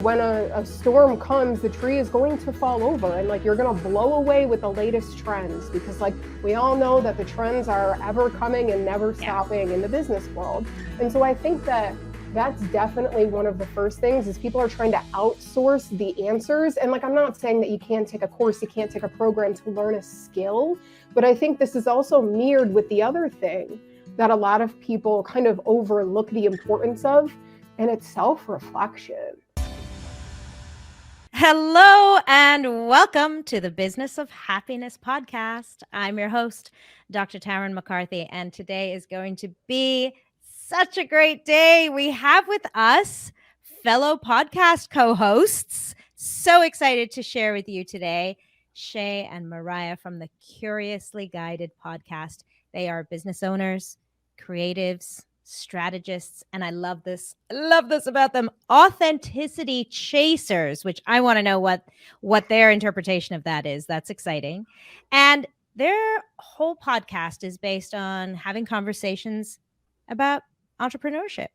When a storm comes, the tree is going to fall over and like you're going to blow away with the latest trends, because like we all know that the trends are ever coming and never stopping in the business world. And so I think that that's definitely one of the first things is people are trying to outsource the answers. And like, I'm not saying that you can't take a course, you can't take a program to learn a skill, but I think this is also mirrored with the other thing that a lot of people kind of overlook the importance of, and it's self-reflection. Hello and welcome to the Business of Happiness podcast. I'm your host, Dr. Tarryn MacCarthy, and today is going to be such a great day. We have with us fellow podcast co-hosts. So excited to share with you today, Shay and Mariah from the Curiously Guided podcast. They are business owners, creatives, strategists, and I love this about them, authenticity chasers, which I want to know what their interpretation of that is. That's exciting. And their whole podcast is based on having conversations about entrepreneurship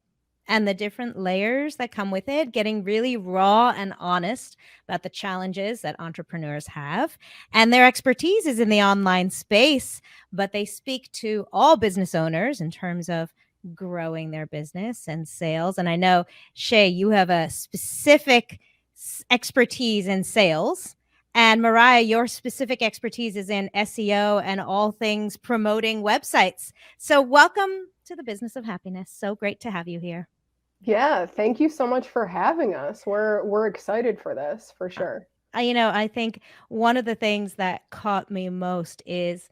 and the different layers that come with it, getting really raw and honest about the challenges that entrepreneurs have. And their expertise is in the online space, but they speak to all business owners in terms of growing their business and sales. And I know, Shay, you have a specific expertise in sales. And Mariah, your specific expertise is in SEO and all things promoting websites. So welcome to the Business of Happiness. So great to have you here. Yeah, thank you so much for having us. We're excited for this, for sure. I think one of the things that caught me most is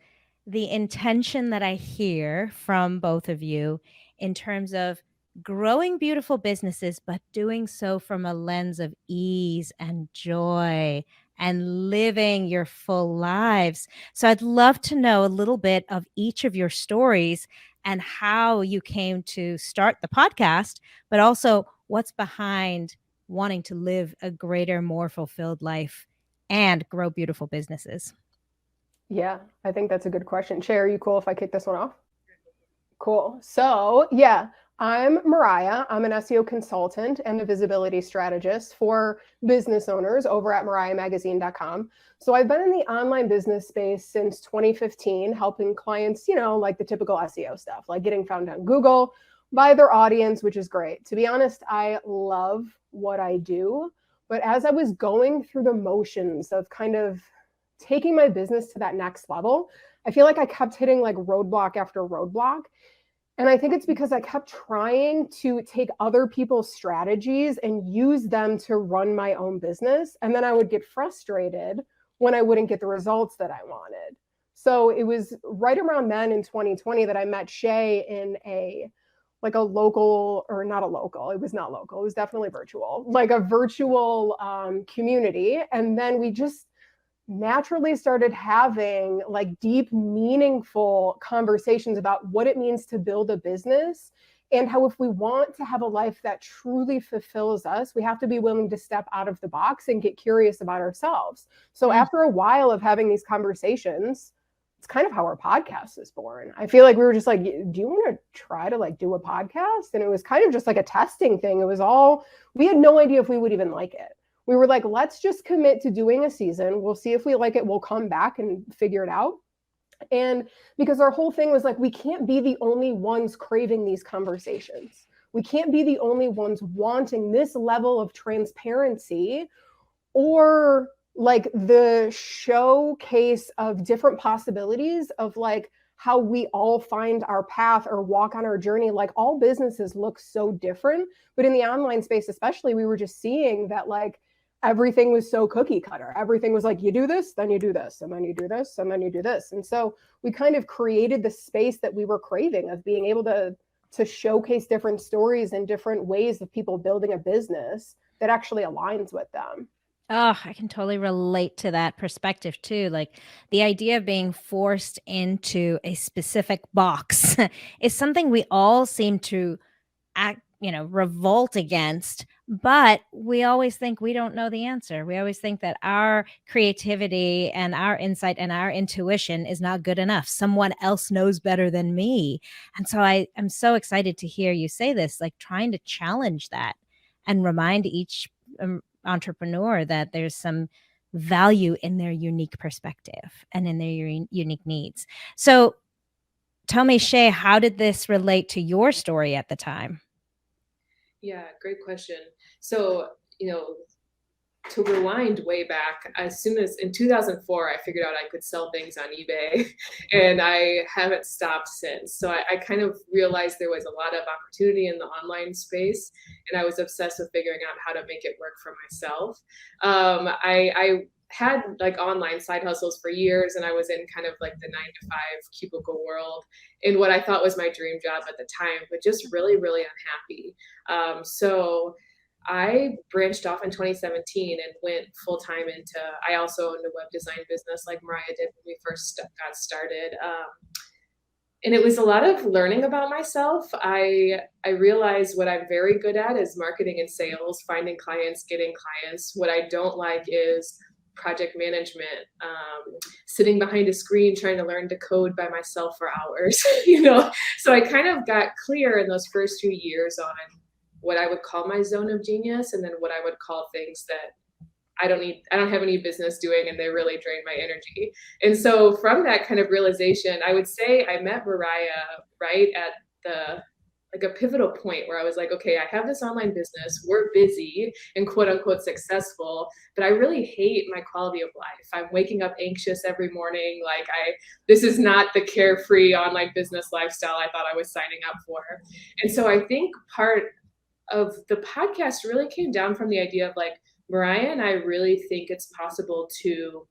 the intention that I hear from both of you in terms of growing beautiful businesses, but doing so from a lens of ease and joy and living your full lives. So I'd love to know a little bit of each of your stories and how you came to start the podcast, but also what's behind wanting to live a greater, more fulfilled life and grow beautiful businesses. Yeah, I think that's a good question. Shay, are you cool if I kick this one off? Cool. So yeah, I'm Mariah. I'm an SEO consultant and a visibility strategist for business owners over at mariahmagazine.com. So I've been in the online business space since 2015, helping clients, like the typical SEO stuff, like getting found on Google by their audience, which is great. To be honest, I love what I do. But as I was going through the motions of kind of taking my business to that next level, I feel like I kept hitting like roadblock after roadblock. And I think it's because I kept trying to take other people's strategies and use them to run my own business. And then I would get frustrated when I wouldn't get the results that I wanted. So it was right around then in 2020 that I met Shay in a local, or not a local, it was not local, it was definitely virtual, like a virtual community. And then we just naturally started having like deep, meaningful conversations about what it means to build a business, and how if we want to have a life that truly fulfills us, we have to be willing to step out of the box and get curious about ourselves. So after a while of having these conversations, it's kind of how our podcast is born. I feel like we were just like, do you want to try to like do a podcast? And it was kind of just like a testing thing. It was all, we had no idea if we would even like it. We were like, let's just commit to doing a season. We'll see if we like it. We'll come back and figure it out. And because our whole thing was like, we can't be the only ones craving these conversations. We can't be the only ones wanting this level of transparency, or like the showcase of different possibilities of like how we all find our path or walk on our journey. Like all businesses look so different, but in the online space especially, we were just seeing that like everything was so cookie cutter. Everything was like, you do this, then you do this, and then you do this, and then you do this. And so we kind of created the space that we were craving of being able to showcase different stories and different ways of people building a business that actually aligns with them. Oh, I can totally relate to that perspective too. Like the idea of being forced into a specific box is something we all seem to revolt against, but we always think we don't know the answer. We always think that our creativity and our insight and our intuition is not good enough. Someone else knows better than me. And so I am so excited to hear you say this, like trying to challenge that and remind each entrepreneur that there's some value in their unique perspective and in their unique needs. So tell me, Shay, how did this relate to your story at the time? Yeah, great question. So, to rewind way back, as soon as in 2004, I figured out I could sell things on eBay, and I haven't stopped since. So I kind of realized there was a lot of opportunity in the online space, and I was obsessed with figuring out how to make it work for myself. I had like online side hustles for years, and I was in kind of like the 9-to-5 cubicle world in what I thought was my dream job at the time, but just really, really unhappy. So I branched off in 2017 and went full time into. I also owned a web design business like Mariah did when we first got started. And it was a lot of learning about myself. I realized what I'm very good at is marketing and sales, finding clients, getting clients. What I don't like is project management, sitting behind a screen trying to learn to code by myself for hours. So I kind of got clear in those first few years on what I would call my zone of genius, and then what I would call things that I don't have any business doing, and they really drain my energy. And so from that kind of realization, I would say I met Mariah right at a pivotal point where I was like, okay, I have this online business, we're busy and quote unquote successful, but I really hate my quality of life. I'm waking up anxious every morning. This is not the carefree online business lifestyle I thought I was signing up for. And so I think part of the podcast really came down from the idea of like, Mariah and I really think it's possible to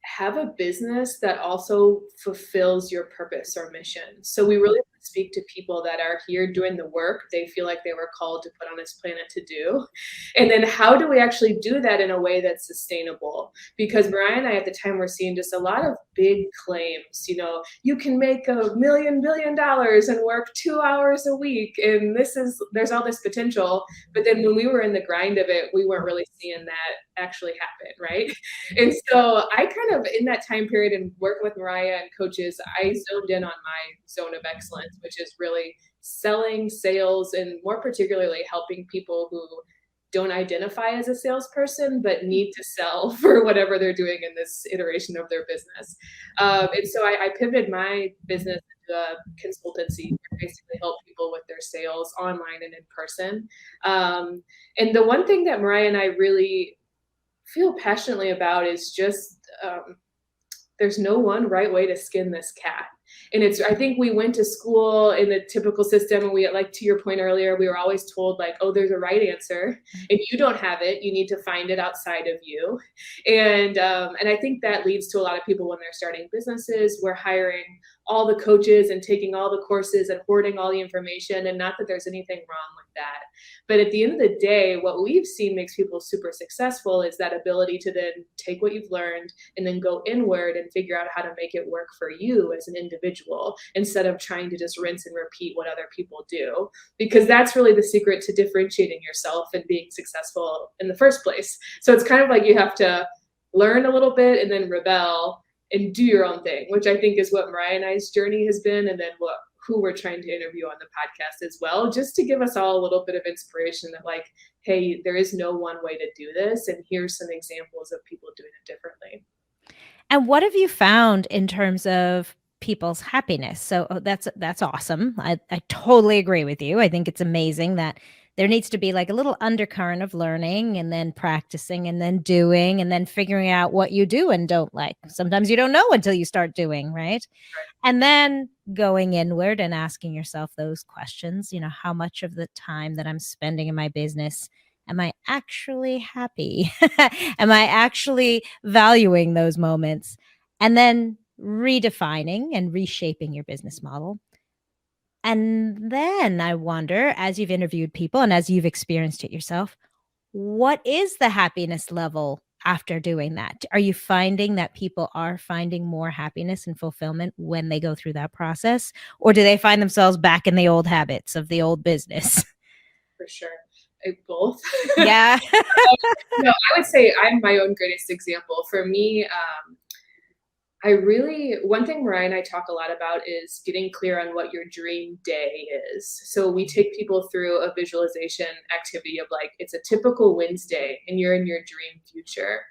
have a business that also fulfills your purpose or mission. So we really speak to people that are here doing the work they feel like they were called to put on this planet to do. And then how do we actually do that in a way that's sustainable? Because Mariah and I at the time were seeing just a lot of big claims, you can make $1 billion and work 2 hours a week. And there's all this potential. But then when we were in the grind of it, we weren't really seeing that actually happen, right? And so I kind of, in that time period and working with Mariah and coaches, I zoned in on my zone of excellence, which is really selling, sales, and more particularly helping people who don't identify as a salesperson, but need to sell for whatever they're doing in this iteration of their business. And so I pivoted my business into a consultancy to basically help people with their sales online and in person. And the one thing that Mariah and I really feel passionately about is just there's no one right way to skin this cat. And I think we went to school in the typical system, and we, like to your point earlier, we were always told like, oh, there's a right answer. If you don't have it, you need to find it outside of you. And I think that leads to a lot of people when they're starting businesses. We're hiring all the coaches and taking all the courses and hoarding all the information. And not that there's anything wrong with that. But at the end of the day, what we've seen makes people super successful is that ability to then take what you've learned and then go inward and figure out how to make it work for you as an individual, instead of trying to just rinse and repeat what other people do. Because that's really the secret to differentiating yourself and being successful in the first place. So it's kind of like you have to learn a little bit and then rebel and do your own thing, which I think is what Mariah and I's journey has been, and then who we're trying to interview on the podcast as well, just to give us all a little bit of inspiration that like, hey, there is no one way to do this, and here's some examples of people doing it differently. And what have you found in terms of people's happiness? So that's awesome. I totally agree with you. I think it's amazing that there needs to be like a little undercurrent of learning and then practicing and then doing and then figuring out what you do and don't like. Sometimes you don't know until you start doing, right? And then going inward and asking yourself those questions, how much of the time that I'm spending in my business, am I actually happy? Am I actually valuing those moments? And then redefining and reshaping your business model. And then I wonder, as you've interviewed people and as you've experienced it yourself, what is the happiness level after doing that? Are you finding that people are finding more happiness and fulfillment when they go through that process? Or do they find themselves back in the old habits of the old business? For sure. Both. Yeah. I would say I'm my own greatest example. For me, One thing Mariah and I talk a lot about is getting clear on what your dream day is. So we take people through a visualization activity of like, it's a typical Wednesday and you're in your dream future.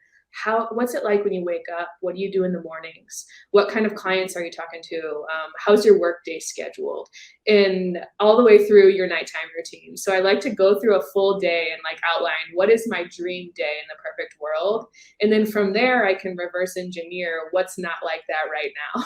What's it like when you wake up? What do you do in the mornings? What kind of clients are you talking to? How's your work day scheduled? And all the way through your nighttime routine. So I like to go through a full day and like outline what is my dream day in the perfect world. And then from there, I can reverse engineer what's not like that right now.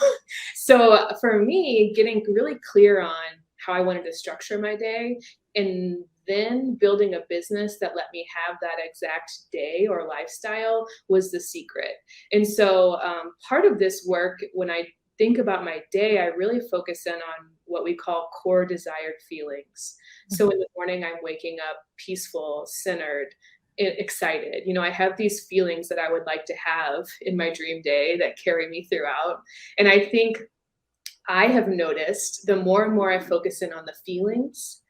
So for me, getting really clear on how I wanted to structure my day and then building a business that let me have that exact day or lifestyle was the secret. And so part of this work, when I think about my day, I really focus in on what we call core desired feelings. So in the morning, I'm waking up peaceful, centered, excited. I have these feelings that I would like to have in my dream day that carry me throughout. And I think I have noticed the more and more I focus in on the feelings,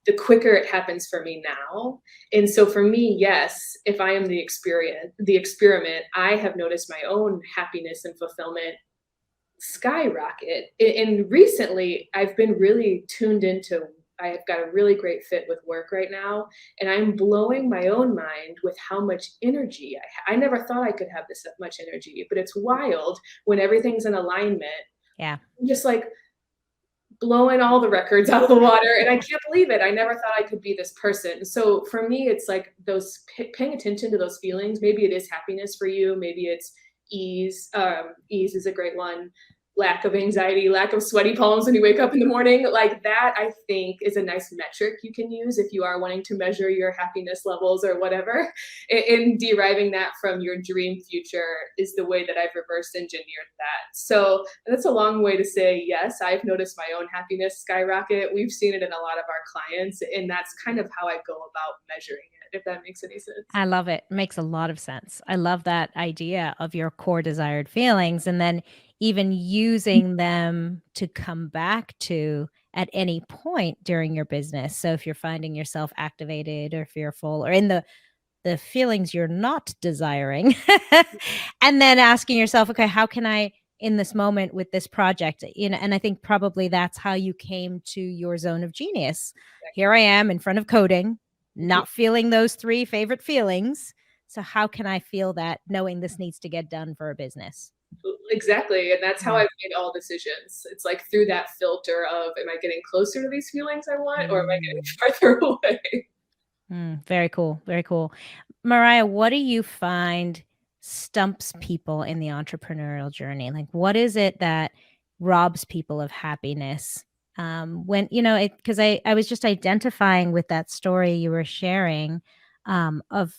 the quicker it happens for me now. And so for me, yes, if I am the experiment, I have noticed my own happiness and fulfillment skyrocket. And recently I've been really tuned into, I've got a really great fit with work right now. And I'm blowing my own mind with how much energy I never thought I could have this much energy, but it's wild when everything's in alignment. Yeah. I'm just like blowing all the records out of the water. And I can't believe it. I never thought I could be this person. So for me, it's like those paying attention to those feelings. Maybe it is happiness for you. Maybe it's ease. Ease is a great one. Lack of anxiety, lack of sweaty palms when you wake up in the morning. Like that, I think, is a nice metric you can use if you are wanting to measure your happiness levels or whatever. And deriving that from your dream future is the way that I've reverse engineered that. So that's a long way to say, yes, I've noticed my own happiness skyrocket. We've seen it in a lot of our clients, and that's kind of how I go about measuring it, if that makes any sense. I love it. It makes a lot of sense. I love that idea of your core desired feelings and then even using them to come back to at any point during your business. So if you're finding yourself activated or fearful or in the feelings you're not desiring, and then asking yourself, okay, how can I in this moment with this project, and I think probably that's how you came to your zone of genius. Here I am in front of coding, not feeling those 3 favorite feelings. So how can I feel that knowing this needs to get done for a business? Exactly. And that's how I've made all decisions. It's like through that filter of, am I getting closer to these feelings I want, or am I getting farther away? Very cool. Very cool. Mariah, what do you find stumps people in the entrepreneurial journey? Like, what is it that robs people of happiness? When, because I was just identifying with that story you were sharing of,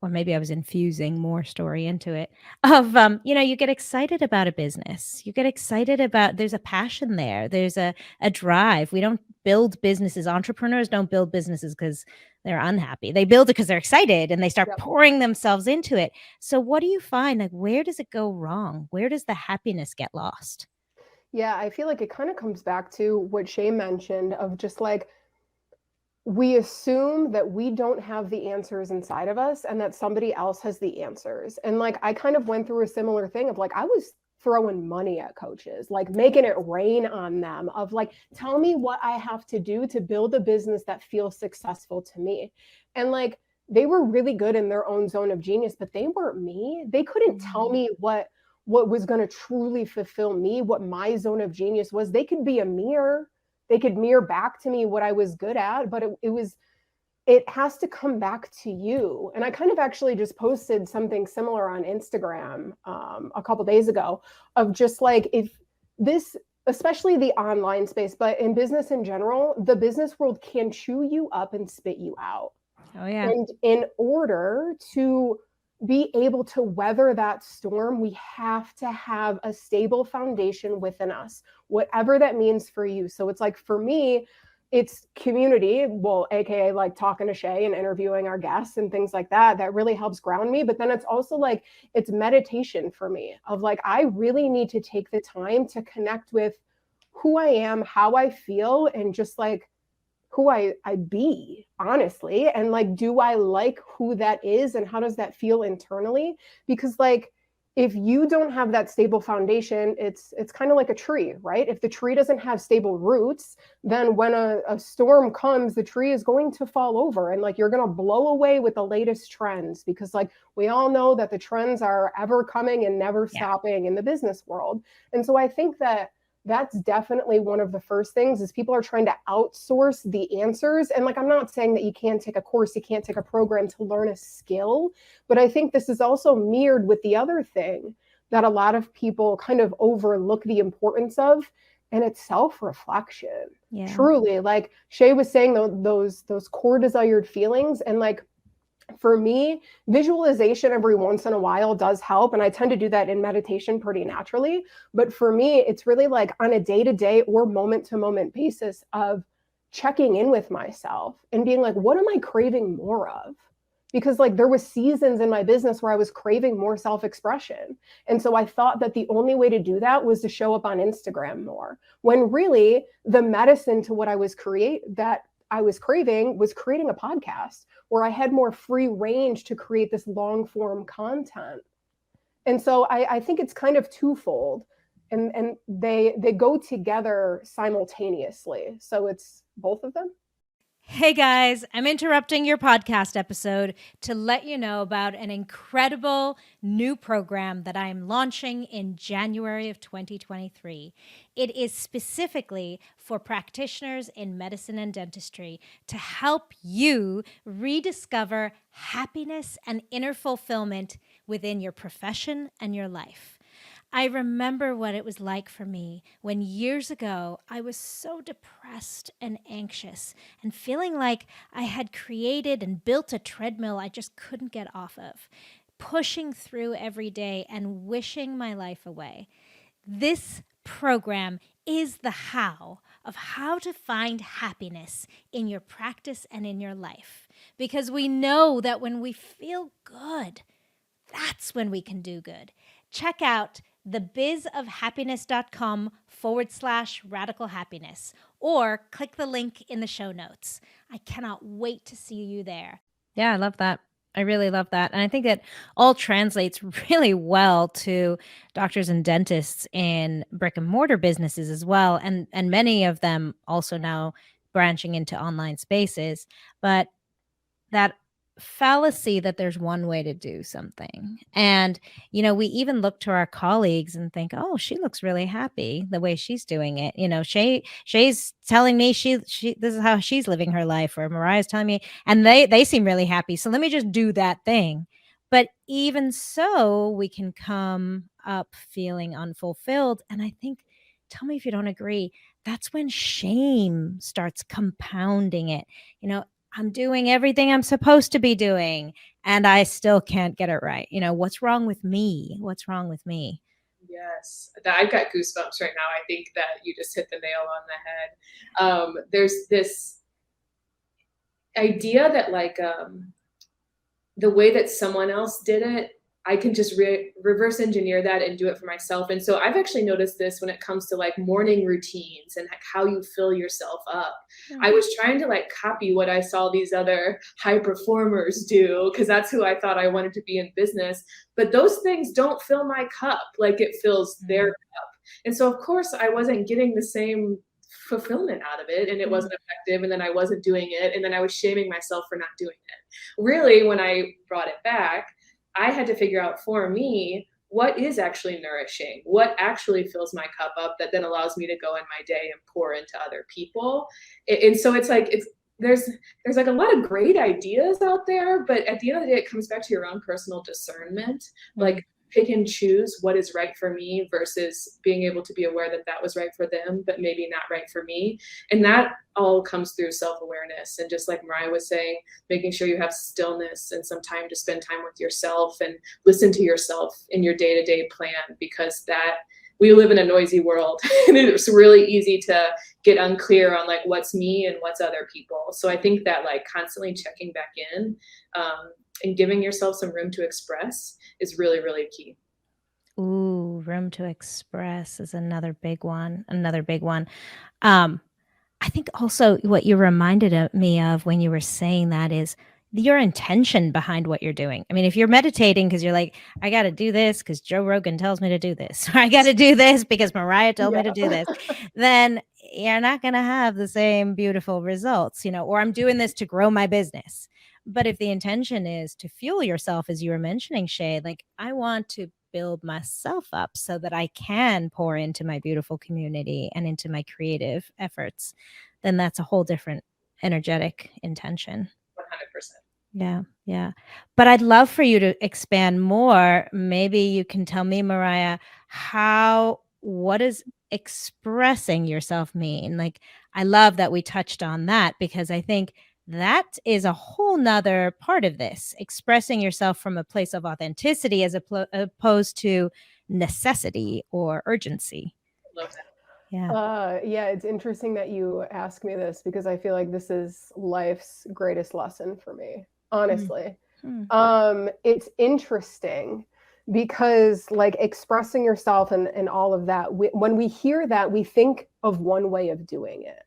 or maybe I was infusing more story into it of, you get excited about a business. You get excited about, there's a passion there. There's a drive. We don't build businesses. Entrepreneurs don't build businesses because they're unhappy. They build it because they're excited and they start pouring themselves into it. So what do you find? Like, where does it go wrong? Where does the happiness get lost? Yeah, I feel like it kind of comes back to what Shay mentioned of just like, we assume that we don't have the answers inside of us and that somebody else has the answers. And like, I kind of went through a similar thing of like, I was throwing money at coaches, like making it rain on them of like, tell me what I have to do to build a business that feels successful to me. And like, they were really good in their own zone of genius, but they weren't me. They couldn't tell me what was going to truly fulfill me, what my zone of genius was. They could be a mirror. They could mirror back to me what I was good at, but it has to come back to you. And I kind of actually just posted something similar on Instagram a couple days ago of just like, if this, especially the online space, but in business in general, the business world can chew you up and spit you out. Oh yeah. And in order to be able to weather that storm, we have to have a stable foundation within us, whatever that means for you. So it's like, for me, it's community, well, AKA like talking to Shay and interviewing our guests and things like that. That really helps ground me. But then it's also like, it's meditation for me of like, I really need to take the time to connect with who I am, how I feel, and just like who I be, honestly. And like, do I like who that is? And how does that feel internally? Because like, if you don't have that stable foundation, it's kind of like a tree, right? If the tree doesn't have stable roots, then when a storm comes, the tree is going to fall over, and like you're going to blow away with the latest trends, because like we all know that the trends are ever coming and never stopping in the business world. And so I think that that's definitely one of the first things, is people are trying to outsource the answers. And like, I'm not saying that you can't take a course, you can't take a program to learn a skill, but I think this is also mirrored with the other thing that a lot of people kind of overlook the importance of, and it's self-reflection. Yeah. Truly, like Shay was saying, those core desired feelings, and like, for me, visualization every once in a while does help. And I tend to do that in meditation pretty naturally. But for me, it's really like on a day-to-day or moment-to-moment basis of checking in with myself and being like, what am I craving more of? Because like there was seasons in my business where I was craving more self-expression. And so I thought that the only way to do that was to show up on Instagram more, when really the medicine to what I was craving was creating a podcast where I had more free range to create this long form content. And so I think it's kind of twofold, and they go together simultaneously. So it's both of them. Hey guys, I'm interrupting your podcast episode to let you know about an incredible new program that I am launching in January of 2023. It is specifically for practitioners in medicine and dentistry to help you rediscover happiness and inner fulfillment within your profession and your life. I remember what it was like for me when years ago I was so depressed and anxious and feeling like I had created and built a treadmill I just couldn't get off of, pushing through every day and wishing my life away. This program is the how of how to find happiness in your practice and in your life, because we know that when we feel good, that's when we can do good. Check out thebizofhappiness.com/radical happiness, or click the link in the show notes. I cannot wait to see you there. Yeah, I love that. I really love that. And I think that all translates really well to doctors and dentists in brick and mortar businesses as well. And many of them also now branching into online spaces. But that fallacy that there's one way to do something. And, we even look to our colleagues and think, oh, she looks really happy the way she's doing it. Shay's telling me she this is how she's living her life, or Mariah's telling me, and they seem really happy. So let me just do that thing. But even so, we can come up feeling unfulfilled. And I think, tell me if you don't agree, that's when shame starts compounding it. I'm doing everything I'm supposed to be doing, and I still can't get it right. What's wrong with me? What's wrong with me? Yes, I've got goosebumps right now. I think that you just hit the nail on the head. There's this idea that like the way that someone else did it, I can just reverse engineer that and do it for myself. And so I've actually noticed this when it comes to like morning routines and like how you fill yourself up. I was trying to like copy what I saw these other high performers do, because that's who I thought I wanted to be in business. But those things don't fill my cup like it fills their cup. And so of course I wasn't getting the same fulfillment out of it, and it wasn't effective, and then I wasn't doing it, and then I was shaming myself for not doing it. Really, when I brought it back, I had to figure out for me what is actually nourishing, what actually fills my cup up that then allows me to go in my day and pour into other people. And so it's like there's like a lot of great ideas out there, but at the end of the day, it comes back to your own personal discernment. Like pick and choose what is right for me versus being able to be aware that that was right for them, but maybe not right for me. And that all comes through self-awareness. And just like Mariah was saying, making sure you have stillness and some time to spend time with yourself and listen to yourself in your day-to-day plan, because that we live in a noisy world and it's really easy to get unclear on like what's me and what's other people. So I think that like constantly checking back in and giving yourself some room to express is really, really key. Ooh, room to express is another big one. I think also what you reminded me of when you were saying that is your intention behind what you're doing. I mean, if you're meditating because you're like, I got to do this because Joe Rogan tells me to do this, or I got to do this because Mariah told me to do this, then you're not going to have the same beautiful results, or I'm doing this to grow my business. But if the intention is to fuel yourself, as you were mentioning, Shay, like I want to build myself up so that I can pour into my beautiful community and into my creative efforts, then that's a whole different energetic intention. 100%. Yeah. Yeah. But I'd love for you to expand more. Maybe you can tell me, Mariah, what does expressing yourself mean? Like, I love that we touched on that because I think that is a whole nother part of this, expressing yourself from a place of authenticity as opposed to necessity or urgency. Love that. Yeah. Yeah, it's interesting that you ask me this because I feel like this is life's greatest lesson for me, honestly. It's interesting because like expressing yourself and all of that, when we hear that, we think of one way of doing it,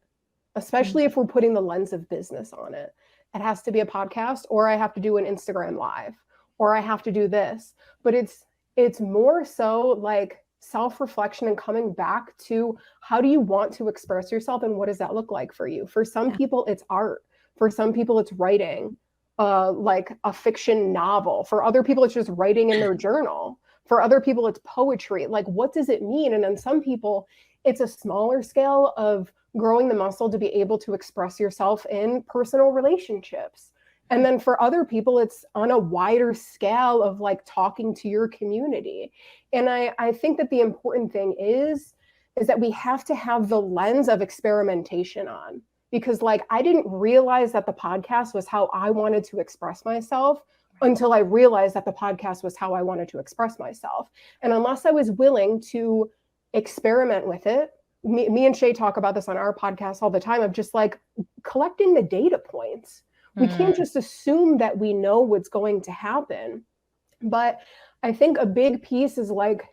especially if we're putting the lens of business on it. It has to be a podcast, or I have to do an Instagram live, or I have to do this. But it's more so like self-reflection and coming back to how do you want to express yourself and what does that look like for you? For some people, it's art. For some people, it's writing, like a fiction novel. For other people, it's just writing in their journal. For other people, it's poetry. Like, what does it mean? And then some people, it's a smaller scale of growing the muscle to be able to express yourself in personal relationships. And then for other people, it's on a wider scale of like talking to your community. And I think that the important thing is that we have to have the lens of experimentation on, because like I didn't realize that the podcast was how I wanted to express myself until I realized that the podcast was how I wanted to express myself. And unless I was willing to experiment with it, me and Shay talk about this on our podcast all the time of just like collecting the data points. We can't just assume that we know what's going to happen. But I think a big piece is like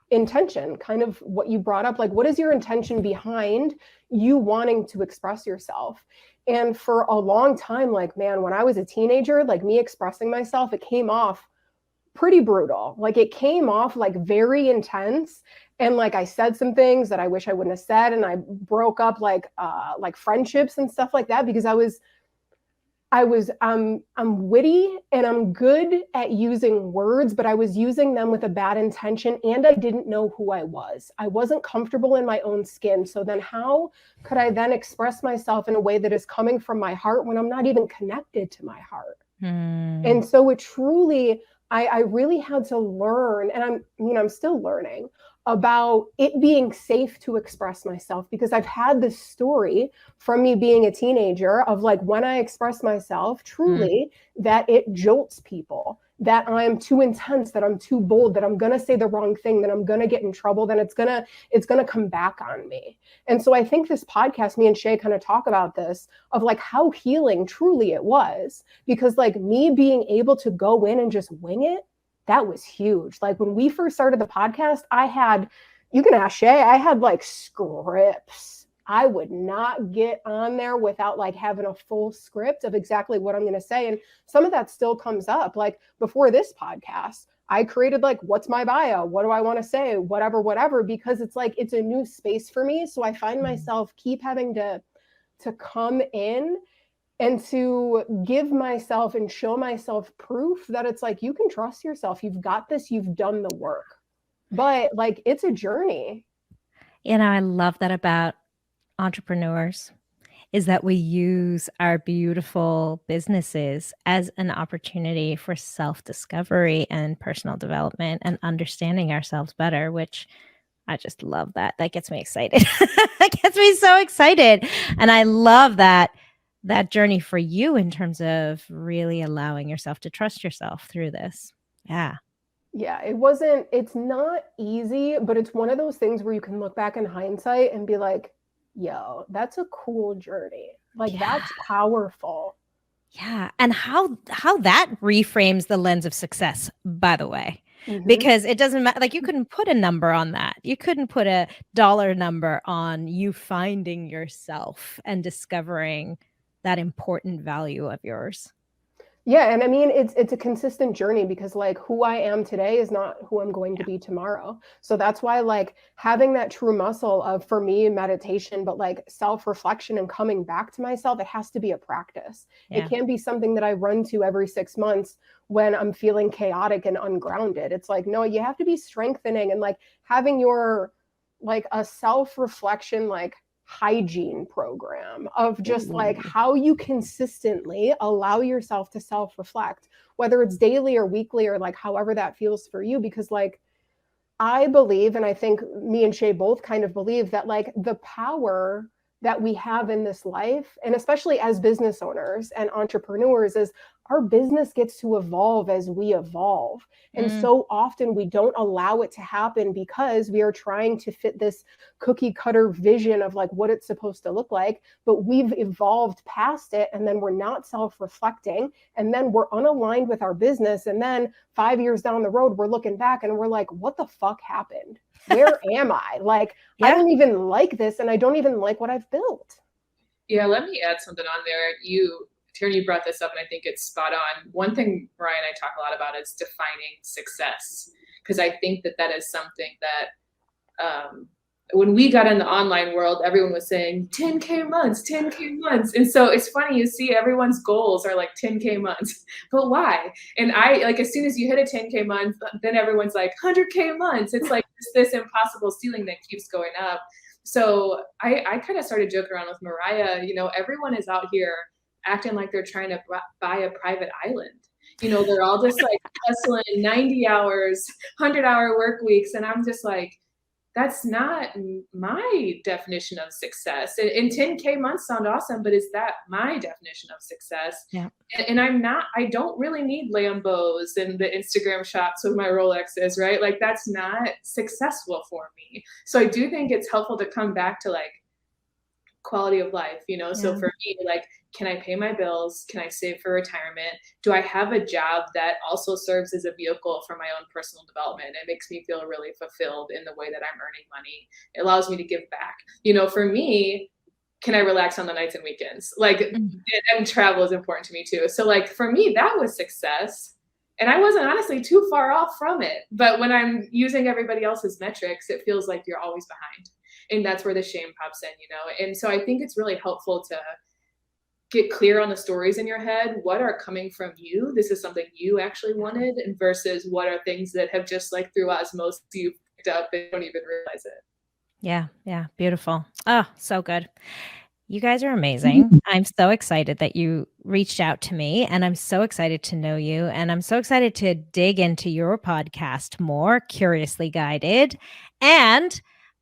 intention, kind of what you brought up. Like, what is your intention behind you wanting to express yourself? And for a long time, like, man, when I was a teenager, like me expressing myself, it came off pretty brutal. Like it came off like very intense. And like I said some things that I wish I wouldn't have said. And I broke up like friendships and stuff like that because I'm witty and I'm good at using words, but I was using them with a bad intention and I didn't know who I was. I wasn't comfortable in my own skin. So then how could I then express myself in a way that is coming from my heart when I'm not even connected to my heart? And so it truly, I really had to learn, and I'm still learning about it being safe to express myself, because I've had this story from me being a teenager of like when I express myself truly that it jolts people, that I'm too intense, that I'm too bold, that I'm going to say the wrong thing, that I'm going to get in trouble, then it's going to come back on me. And so I think this podcast, me and Shay kind of talk about this of like how healing truly it was, because like me being able to go in and just wing it, that was huge. Like when we first started the podcast, you can ask Shay, I had like scripts. I would not get on there without like having a full script of exactly what I'm going to say. And some of that still comes up. Like before this podcast, I created like, what's my bio? What do I want to say? Whatever, because it's like, it's a new space for me. So I find myself keep having to come in and to give myself and show myself proof that it's like, you can trust yourself. You've got this, you've done the work, but like, it's a journey. I love that about entrepreneurs is that we use our beautiful businesses as an opportunity for self-discovery and personal development and understanding ourselves better, which I just love that. That gets me excited. That gets me so excited. And I love that journey for you in terms of really allowing yourself to trust yourself through this. Yeah. Yeah, it's not easy, but it's one of those things where you can look back in hindsight and be like, yo, that's a cool journey. Like that's powerful. Yeah. And how that reframes the lens of success, by the way, because it doesn't matter. Like you couldn't put a number on that. You couldn't put a dollar number on you finding yourself and discovering that important value of yours. Yeah, and I mean it's a consistent journey because like who I am today is not who I'm going to be tomorrow. So that's why like having that true muscle of for me meditation, but like self-reflection and coming back to myself, it has to be a practice. It Yeah. can't be something that I run to every 6 months when I'm feeling chaotic and ungrounded. It's like, no, you have to be strengthening and like having your like a self-reflection like hygiene program of just like Ooh. how you consistently allow yourself to self-reflect, whether it's daily or weekly or like however that feels for you. Because like I believe, and I think me and Shay both kind of believe that like the power that we have in this life, and especially as business owners and entrepreneurs, is our business gets to evolve as we evolve. And Mm, so often we don't allow it to happen because we are trying to fit this cookie cutter vision of like what it's supposed to look like. But we've evolved past it, and then we're not self reflecting, and then we're unaligned with our business. And then 5 years down the road, we're looking back and we're like, what the fuck happened? Where am I? Like, I yeah. don't even like this and I don't even like what I've built. Yeah, let me add something on there. Taryn, you brought this up, and I think it's spot on. One thing Mariah and I talk a lot about is defining success, because I think that is something that when we got in the online world, everyone was saying 10K months, 10K months. And so it's funny, you see everyone's goals are like 10K months, but why? And I like, as soon as you hit a 10K month, then everyone's like 100K months. It's like this impossible ceiling that keeps going up. So I kind of started joking around with Mariah, everyone is out here acting like they're trying to buy a private island. They're all just like hustling 90 hours, 100-hour work weeks. And I'm just like, that's not my definition of success. And 10K months sound awesome, but is that my definition of success? Yeah. And I don't really need Lambos and the Instagram shots with my Rolexes, right? Like that's not successful for me. So I do think it's helpful to come back to like quality of life, So for me, like, can I pay my bills? Can I save for retirement? Do I have a job that also serves as a vehicle for my own personal development? It makes me feel really fulfilled in the way that I'm earning money. It allows me to give back. For me, can I relax on the nights and weekends? Like, and travel is important to me too. So like, for me, that was success. And I wasn't honestly too far off from it. But when I'm using everybody else's metrics, it feels like you're always behind. And that's where the shame pops in, And so I think it's really helpful to get clear on the stories in your head. What are coming from you? This is something you actually wanted, and versus what are things that have just like through osmosis you picked up and don't even realize it. Yeah. Yeah. Beautiful. Oh, so good. You guys are amazing. I'm so excited that you reached out to me, and I'm so excited to know you, and I'm so excited to dig into your podcast more, Curiously Guided. And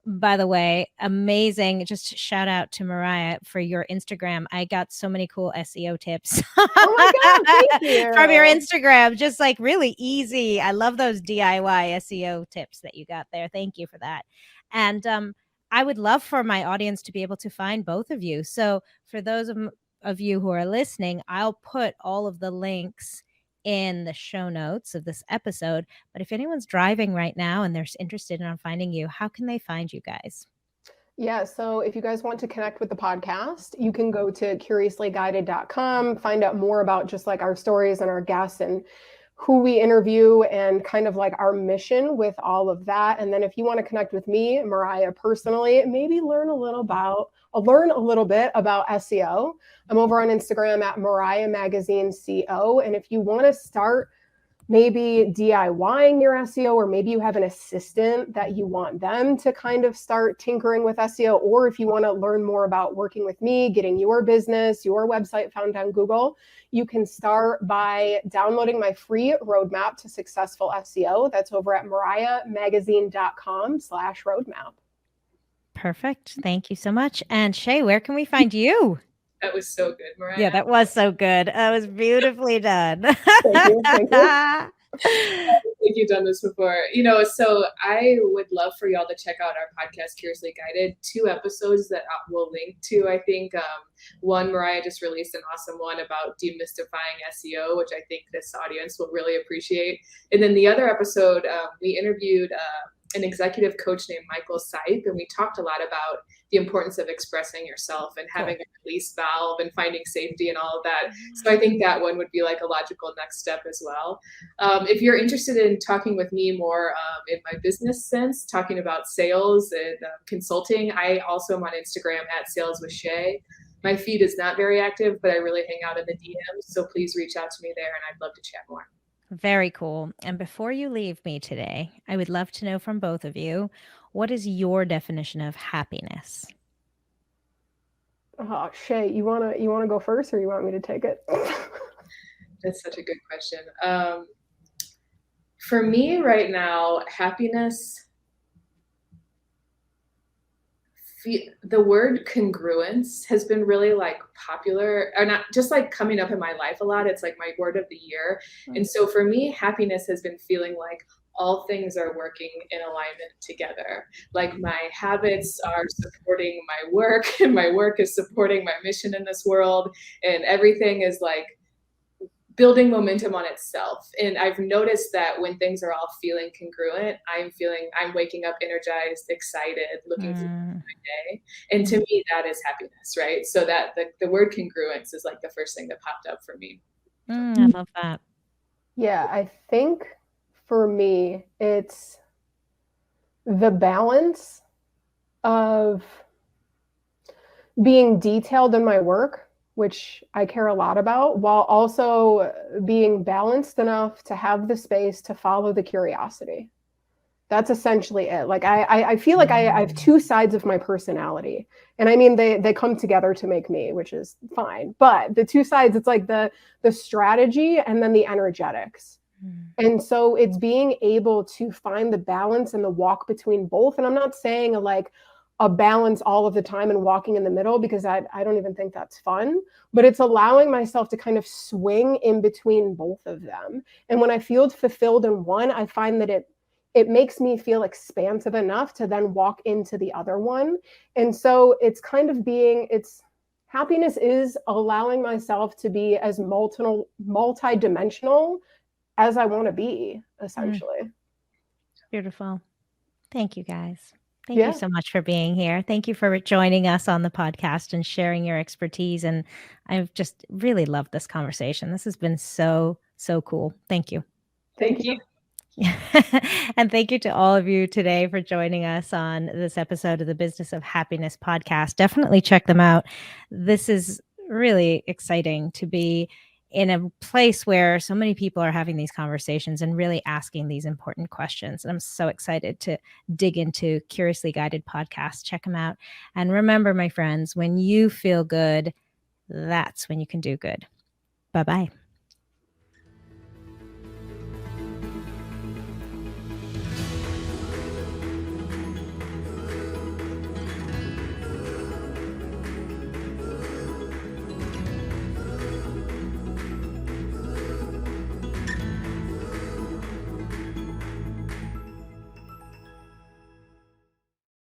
by the way, amazing. Just shout out to Mariah for your Instagram. I got so many cool SEO tips Oh my God, thank you. from your Instagram. Just like really easy. I love those DIY SEO tips that you got there. Thank you for that. And I would love for my audience to be able to find both of you. So for those of you who are listening, I'll put all of the links in the show notes of this episode. But if anyone's driving right now and they're interested in finding you, how can they find you guys? Yeah, so if you guys want to connect with the podcast, you can go to curiouslyguided.com, find out more about just like our stories and our guests and who we interview and kind of like our mission with all of that. And then if you want to connect with me, Mariah, personally, maybe learn a little bit about SEO. I'm over on Instagram at Mariah Magazine CO. And if you want to start maybe DIYing your SEO, or maybe you have an assistant that you want them to kind of start tinkering with SEO, or if you want to learn more about working with me, getting your business, your website found on Google, you can start by downloading my free roadmap to successful SEO. That's over at mariahmagazine.com/roadmap. Perfect. Thank you so much. And Shay, where can we find you? That was so good, Mariah. Yeah, that was so good. That was beautifully done. Thank you. Thank you. I think you've done this before. So I would love for y'all to check out our podcast, Curiously Guided. 2 episodes that we'll link to. I think one, Mariah just released an awesome one about demystifying SEO, which I think this audience will really appreciate. And then the other episode, we interviewed an executive coach named Michael Sipe, and we talked a lot about the importance of expressing yourself and having a release valve and finding safety and all of that. So I think that one would be like a logical next step as well. If you're interested in talking with me more in my business sense, talking about sales and consulting, I also am on Instagram at Sales with Shay. My feed is not very active, but I really hang out in the DMs. So please reach out to me there and I'd love to chat more. Very cool. And before you leave me today, I would love to know from both of you, what is your definition of happiness? Shay, you wanna go first, or you want me to take it? That's such a good question. For me right now, happiness, the word congruence has been really like popular, or not just like coming up in my life a lot. It's like my word of the year. And so for me, happiness has been feeling like all things are working in alignment together. Like my habits are supporting my work and my work is supporting my mission in this world. And everything is like building momentum on itself. And I've noticed that when things are all feeling congruent, I'm waking up energized, excited, looking forward to my day. And to me, that is happiness, right? So that the word congruence is like the first thing that popped up for me. I love that. Yeah, I think for me, it's the balance of being detailed in my work, which I care a lot about, while also being balanced enough to have the space to follow the curiosity. That's essentially it. Like I feel like I have two sides of my personality. And I mean, they come together to make me, which is fine. But the two sides, it's like the strategy and then the energetics. And so it's being able to find the balance and the walk between both. And I'm not saying a balance all of the time and walking in the middle, because I don't even think that's fun, but it's allowing myself to kind of swing in between both of them. And when I feel fulfilled in one, I find that it makes me feel expansive enough to then walk into the other one. And so it's kind of happiness is allowing myself to be as multi-dimensional as I want to be, essentially. Beautiful. Thank you, guys. Thank you so much for being here. Thank you for joining us on the podcast and sharing your expertise. And I've just really loved this conversation. This has been so, so cool. Thank you. Thank you. And thank you to all of you today for joining us on this episode of the Business of Happiness podcast. Definitely check them out. This is really exciting to be in a place where so many people are having these conversations and really asking these important questions. And I'm so excited to dig into Curiously Guided podcasts. Check them out. And remember, my friends, when you feel good, that's when you can do good. Bye-bye.